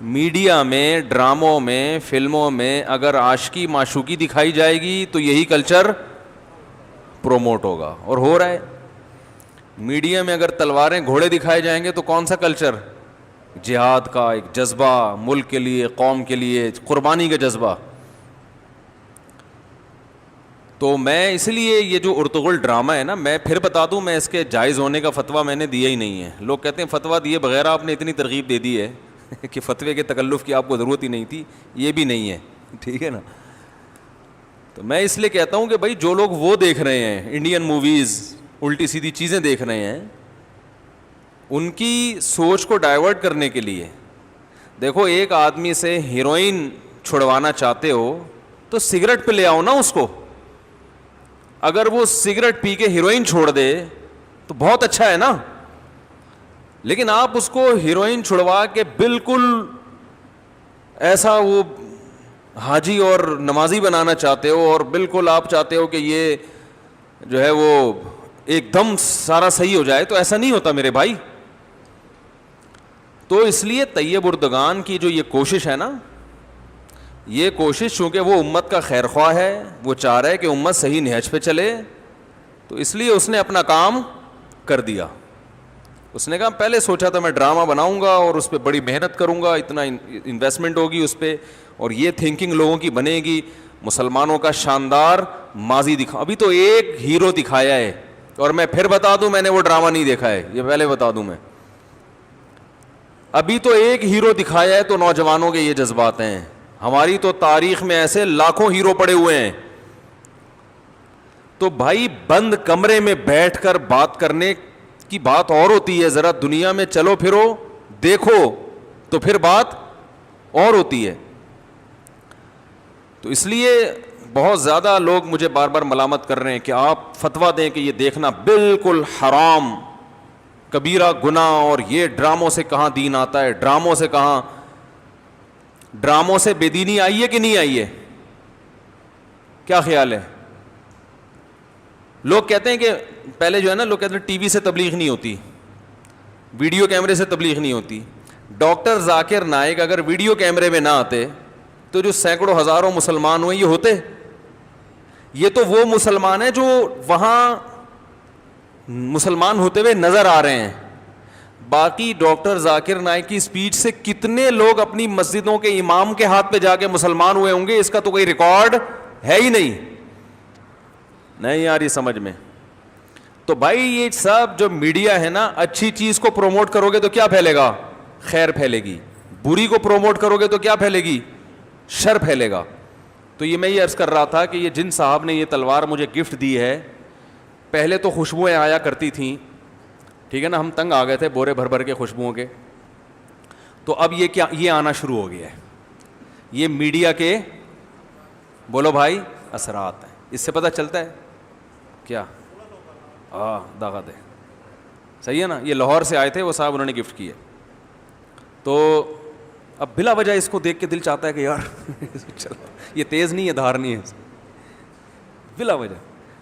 Media میں، ڈراموں میں، فلموں میں اگر عاشقی معشوقی دکھائی جائے گی تو یہی کلچر پروموٹ ہوگا، اور ہو رہا ہے۔ میڈیا میں اگر تلواریں گھوڑے دکھائے جائیں گے تو کون سا کلچر؟ جہاد کا ایک جذبہ، ملک کے لیے، قوم کے لیے قربانی کا جذبہ۔ تو میں اس لیے یہ جو ارطغرل ڈرامہ ہے نا، میں پھر بتا دوں، میں اس کے جائز ہونے کا فتویٰ میں نے دیا ہی نہیں ہے۔ لوگ کہتے ہیں فتویٰ دیے بغیر آپ نے اتنی ترغیب دے دی ہے کہ فتوے کے تکلف کی آپ کو ضرورت ہی نہیں تھی، یہ بھی نہیں ہے، ٹھیک ہے نا۔ تو میں اس لیے کہتا ہوں کہ بھائی جو لوگ وہ دیکھ رہے ہیں انڈین موویز، الٹی سیدھی چیزیں دیکھ رہے ہیں، ان کی سوچ کو ڈائیورٹ کرنے کے لیے دیکھو، ایک آدمی سے ہیروئن چھڑوانا چاہتے ہو تو سگریٹ پہ لے آؤ نا اس کو۔ اگر وہ سگریٹ پی کے ہیروئن چھوڑ دے تو بہت اچھا ہے نا، لیکن آپ اس کو ہیروئن چھڑوا کے بالکل ایسا وہ حاجی اور نمازی بنانا چاہتے ہو، اور بالکل آپ چاہتے ہو کہ یہ جو ہے وہ ایک دم سارا صحیح ہو جائے، تو ایسا نہیں ہوتا میرے بھائی۔ تو اس لیے طیب اردگان کی جو یہ کوشش ہے نا، یہ کوشش چونکہ وہ امت کا خیر خواہ ہے، وہ چاہ رہا ہے کہ امت صحیح نہج پہ چلے، تو اس لیے اس نے اپنا کام کر دیا۔ اس نے کہا پہلے سوچا تھا میں ڈرامہ بناؤں گا اور اس پہ بڑی محنت کروں گا، اتنا انویسٹمنٹ ہوگی اس پہ، اور یہ تھنکنگ لوگوں کی بنے گی، مسلمانوں کا شاندار ماضی دکھا۔ ابھی تو ایک ہیرو دکھایا ہے، اور میں پھر بتا دوں میں نے وہ ڈرامہ نہیں دیکھا ہے، یہ پہلے بتا دوں میں۔ ابھی تو ایک ہیرو دکھایا ہے تو نوجوانوں کے یہ جذبات ہیں۔ ہماری تو تاریخ میں ایسے لاکھوں ہیرو پڑے ہوئے ہیں۔ تو بھائی بند کمرے میں بیٹھ کر بات کرنے کی بات اور ہوتی ہے، ذرا دنیا میں چلو پھرو دیکھو تو پھر بات اور ہوتی ہے۔ تو اس لیے بہت زیادہ لوگ مجھے بار بار ملامت کر رہے ہیں کہ آپ فتویٰ دیں کہ یہ دیکھنا بالکل حرام، کبیرہ گناہ، اور یہ ڈراموں سے کہاں دین آتا ہے، ڈراموں سے کہاں، ڈراموں سے بے دینی آئی ہے کہ نہیں آئی ہے؟ کیا خیال ہے؟ لوگ کہتے ہیں کہ پہلے جو ہے نا، لوگ کہتے ہیں ٹی وی سے تبلیغ نہیں ہوتی، ویڈیو کیمرے سے تبلیغ نہیں ہوتی۔ ڈاکٹر ذاکر نائک اگر ویڈیو کیمرے میں نہ آتے تو جو سینکڑوں ہزاروں مسلمان ہوئے یہ ہوتے؟ یہ تو وہ مسلمان ہیں جو وہاں مسلمان ہوتے ہوئے نظر آ رہے ہیں۔ باقی ڈاکٹر ذاکر نائک کی اسپیچ سے کتنے لوگ اپنی مسجدوں کے امام کے ہاتھ پہ جا کے مسلمان ہوئے ہوں گے، اس کا تو کوئی ریکارڈ ہے ہی نہیں یار، یہ سمجھ میں۔ تو بھائی یہ سب جو میڈیا ہے نا، اچھی چیز کو پروموٹ کرو گے تو کیا پھیلے گا؟ خیر پھیلے گی۔ بری کو پروموٹ کرو گے تو کیا پھیلے گی؟ شر پھیلے گا۔ تو یہ میں یہ عرض کر رہا تھا کہ یہ جن صاحب نے یہ تلوار مجھے گفٹ دی ہے، پہلے تو خوشبوئیں آیا کرتی تھیں، ٹھیک ہے نا، ہم تنگ آ گئے تھے بورے بھر بھر کے خوشبوؤں کے، تو اب یہ کیا، یہ آنا شروع ہو گیا ہے، یہ میڈیا کے بولو بھائی اثرات ہیں۔ اس سے پتہ چلتا ہے کیا داغت ہے، صحیح ہے نا۔ یہ لاہور سے آئے تھے وہ صاحب، انہوں نے گفٹ کیے، تو اب بلا وجہ اس کو دیکھ کے دل چاہتا ہے کہ یار یہ تیز نہیں ہے، دھار نہیں ہے، بلا وجہ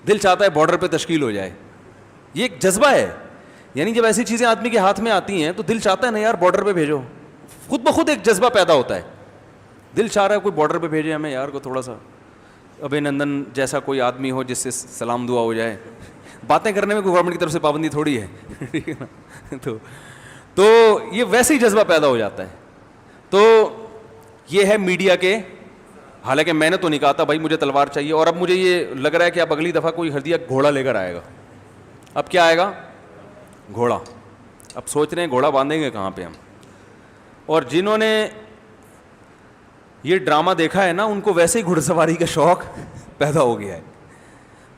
دل چاہتا ہے بارڈر پہ تشکیل ہو جائے۔ یہ ایک جذبہ ہے، یعنی جب ایسی چیزیں آدمی کے ہاتھ میں آتی ہیں تو دل چاہتا ہے نا یار بارڈر پہ بھیجو، خود بخود ایک جذبہ پیدا ہوتا ہے، دل چاہ رہا ہے کوئی بارڈر پہ بھیجے ہمیں یار، کو تھوڑا سا ابے نندن جیسا کوئی آدمی ہو جس سے سلام دعا ہو جائے۔ باتیں کرنے میں کوئی گورنمنٹ کی طرف سے پابندی تھوڑی ہے تو یہ ویسے ہی جذبہ پیدا ہو جاتا ہے۔ تو یہ ہے میڈیا کے، حالانکہ میں نے تو نہیں کہا تھا بھائی مجھے تلوار چاہیے، اور اب مجھے یہ لگ رہا ہے کہ اب اگلی دفعہ کوئی ہردیا گھوڑا لے کر آئے گا۔ اب کیا آئے گا؟ گھوڑا۔ اب سوچ رہے ہیں گھوڑا باندھیں گے کہاں پہ ہم، اور جنہوں نے یہ ڈرامہ دیکھا ہے نا ان کو ویسے ہی گھڑ سواری کا شوق پیدا ہو گیا ہے۔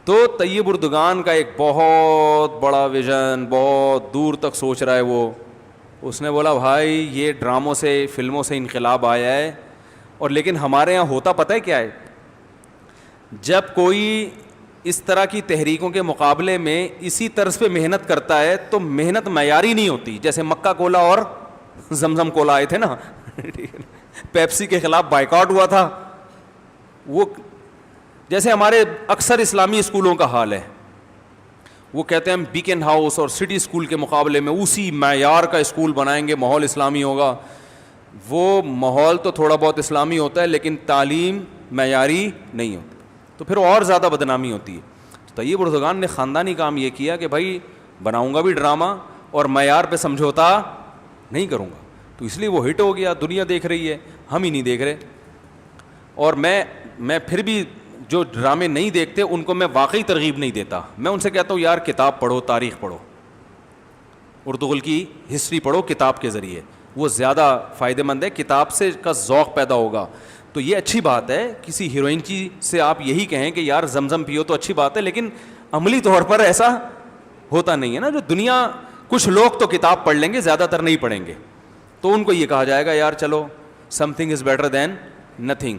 تو طیب اردگان کا ایک بہت بڑا ویژن، بہت دور تک سوچ رہا ہے وہ۔ اس نے بولا بھائی یہ ڈراموں سے، فلموں سے انقلاب آیا ہے، اور لیکن ہمارے یہاں ہوتا پتہ ہے کیا ہے، جب کوئی اس طرح کی تحریکوں کے مقابلے میں اسی طرز پہ محنت کرتا ہے تو محنت معیاری نہیں ہوتی۔ جیسے مکہ کولا اور زمزم کولا آئے تھے نا پیپسی کے خلاف بائیکاٹ ہوا تھا، وہ جیسے ہمارے اکثر اسلامی اسکولوں کا حال ہے، وہ کہتے ہیں ہم بیکن ہاؤس اور سٹی اسکول کے مقابلے میں اسی معیار کا اسکول بنائیں گے، ماحول اسلامی ہوگا، وہ ماحول تو تھوڑا بہت اسلامی ہوتا ہے لیکن تعلیم معیاری نہیں ہوتی, تو پھر اور زیادہ بدنامی ہوتی ہے. طیب اردگان نے خاندانی کام یہ کیا کہ بھائی بناؤں گا بھی ڈرامہ اور معیار پہ سمجھوتا نہیں کروں گا, تو اس لیے وہ ہٹ ہو گیا, دنیا دیکھ رہی ہے, ہم ہی نہیں دیکھ رہے. اور میں پھر بھی جو ڈرامے نہیں دیکھتے ان کو میں واقعی ترغیب نہیں دیتا, میں ان سے کہتا ہوں یار کتاب پڑھو, تاریخ پڑھو, اردغل کی ہسٹری پڑھو کتاب کے ذریعے, وہ زیادہ فائدہ مند ہے, کتاب سے کا ذوق پیدا ہوگا. تو یہ اچھی بات ہے, کسی ہیروئن کی سے آپ یہی کہیں کہ یار زمزم پیو تو اچھی بات ہے, لیکن عملی طور پر ایسا ہوتا نہیں ہے نا. جو دنیا, کچھ لوگ تو کتاب پڑھ لیں گے, زیادہ تر نہیں پڑھیں گے, تو ان کو یہ کہا جائے گا یار چلو some thing is better than nothing.